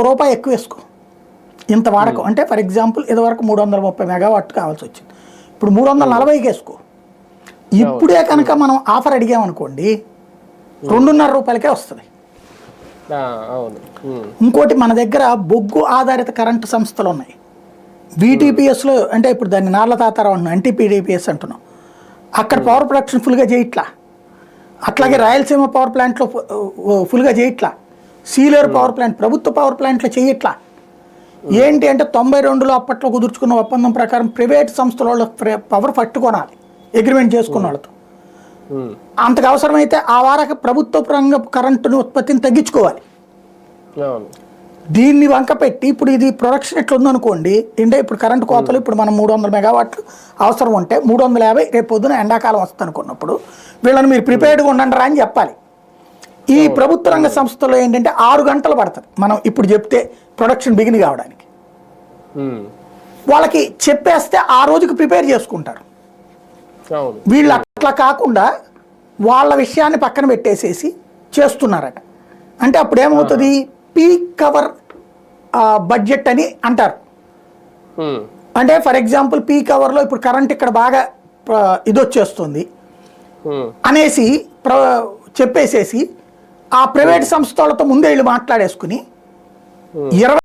రూపాయి ఎక్కువ వేసుకో, ఇంత వాడకం. అంటే ఫర్ ఎగ్జాంపుల్ ఇదివరకు 330 మెగావాట్ కావాల్సి వచ్చింది, ఇప్పుడు 340కి వేసుకో. ఇప్పుడే కనుక మనం ఆఫర్ అడిగామనుకోండి 2.5 రూపాయలకే వస్తుంది. ఇంకోటి మన దగ్గర బొగ్గు ఆధారిత కరెంటు సంస్థలు ఉన్నాయి. VTPSలో అంటే ఇప్పుడు దాన్ని నార్ల తాతారావు అంటున్నాం, NTPDPS అంటున్నాం. అక్కడ పవర్ ప్రొడక్షన్ ఫుల్గా చేయట్లా. అట్లాగే రాయలసీమ పవర్ ప్లాంట్లో ఫుల్గా చేయట్లా. సీలేరు పవర్ ప్లాంట్ ప్రభుత్వ పవర్ ప్లాంట్లో చేయట్లా. ఏంటి అంటే 92లో అప్పట్లో కుదుర్చుకున్న ఒప్పందం ప్రకారం ప్రైవేట్ సంస్థల వాళ్ళ పవర్ పట్టుకోనాలి అగ్రిమెంట్ చేసుకున్న వాళ్ళతో. అంతకు అవసరమైతే ఆ వారకు ప్రభుత్వ రంగ కరెంటుని ఉత్పత్తిని తగ్గించుకోవాలి. దీన్ని వంక పెట్టి ఇప్పుడు ఇది ప్రొడక్షన్ ఎట్లా ఉందనుకోండి, అంటే ఇప్పుడు కరెంటు కోతలు ఇప్పుడు మనం 300 మెగావాట్లు అవసరం ఉంటే 350 రేపు పొద్దున ఎండాకాలం వస్తుంది అనుకున్నప్పుడు వీళ్ళని మీరు ప్రిపేర్డ్గా ఉండండి అని చెప్పాలి. ఈ ప్రభుత్వ రంగ సంస్థలో ఏంటంటే 6 గంటలు పడుతుంది మనం ఇప్పుడు చెప్తే ప్రొడక్షన్ బిగిన్ కావడానికి. వాళ్ళకి చెప్పేస్తే ఆ రోజుకి ప్రిపేర్ చేసుకుంటారు. వీళ్ళు అట్లా కాకుండా వాళ్ళ విషయాన్ని పక్కన పెట్టేసేసి చేస్తున్నారట. అంటే అప్పుడు ఏమవుతుంది, పీక్ కవర్ బడ్జెట్ అని అంటారు. అంటే ఫర్ ఎగ్జాంపుల్ పీక్ అవర్లో ఇప్పుడు కరెంట్ ఇక్కడ బాగా ఇది వచ్చేస్తుంది అనేసి చెప్పేసేసి ఆ ప్రైవేట్ సంస్థలతో ముందే వీళ్ళు మాట్లాడేసుకుని 20